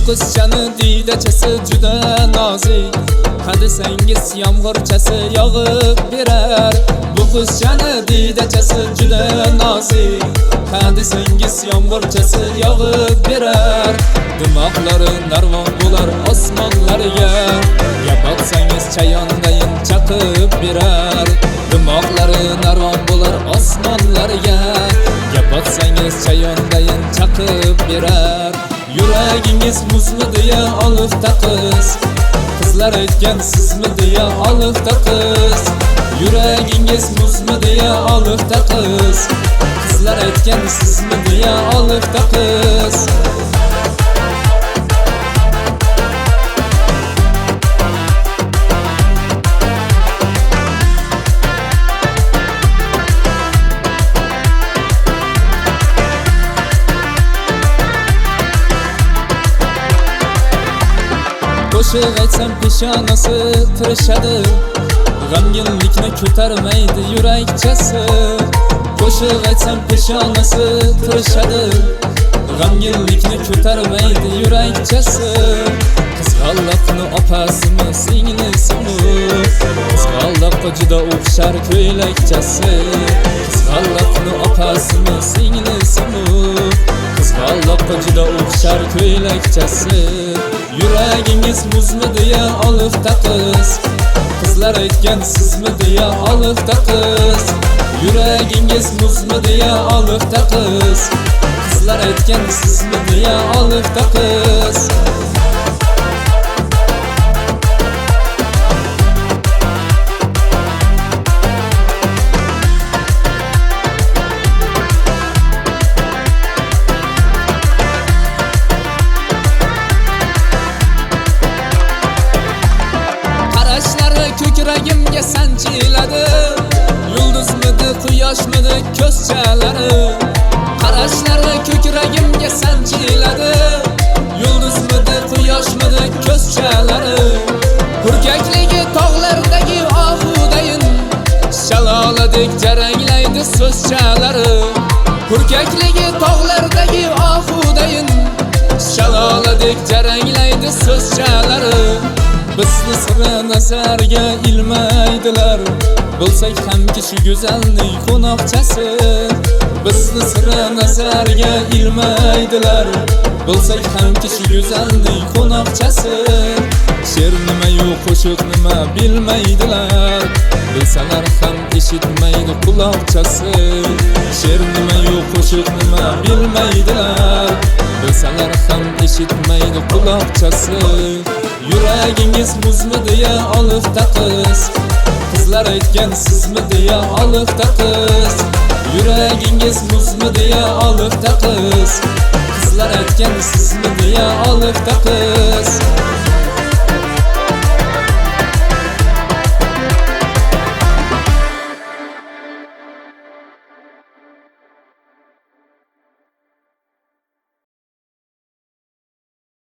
qizchani diydachasi juda nozik, hadisangiz yomg'irchasi yog'ib berar. Bu qizchani diydachasi juda nozik, hadisangiz yomg'irchasi yog'ib berar. Dimoqlari narvon bo'lar osmonlarga, yapotsangiz chayondayin chaqib berar. Dimoqlari narvon bo'lar osmonlarga, yapotsangiz chayondayin chaqib berar. Yuragingiz muzmi deya olifta qiz, qizlar aytgan sizmi deya olifta qiz. Yuragingiz muzmi deya olifta qiz, qizlar aytgan sizmi deya olifta qiz. Qo'shiq aytsam peshonasi tirishadi, g'amginlikni ko'tarmaydi yurakchasi. Qo'shiq aytsam peshonasi tirishadi, g'amginlikni ko'tarmaydi yurakchasi. Qizg'aldoqni opasimi singlisimi, qizg'aldoqqa juda o'xshar ko'ylakchasi. Qizg'aldoqni opasimi singlisimi, qizg'aldoqqa juda o'xshar ko'ylakchasi. Yuragingiz muzmi deya olifta qiz, qizlar aytgan sizmi deya olifta qiz. Yuragingiz muzmi deya olifta qiz, qizlar aytgan sizmi deya olifta qiz. Ko'kragimga sanchiladi, yulduzmidi quyoshmidi ko'zchalari. Qarashlari ko'kragimga sanchiladi, yulduzmidi quyoshmidi ko'zchalari. Hurkakligi tog'lardagi ohudayin, shaloladek jaranglaydi so'zchalari. Hurkakligi tog'lardagi ohudayin, shaloladek jaranglaydi so'zchalari. Bizni sira nazarga ilmaydilar, bo'lsak hamki shu go'zalning qo'noqchasi. Bizni sira nazarga ilmaydilar, bo'lsak hamki shu go'zalning qo'noqchasi. She'r nima-yu qo'shiq nima bilmaydilar, bilsalar ham eshitmaydi quloqchasi. She'r nima-yu qo'shiq nima bilmaydilar, bilsalar ham eshitmaydi quloqchasi. Yuragingiz muzmi deya olifta qiz, qizlar aytgan sizmi deya olifta qiz. Yuragingiz muzmi deya olifta qiz, qizlar aytgan sizmi deya olifta qiz.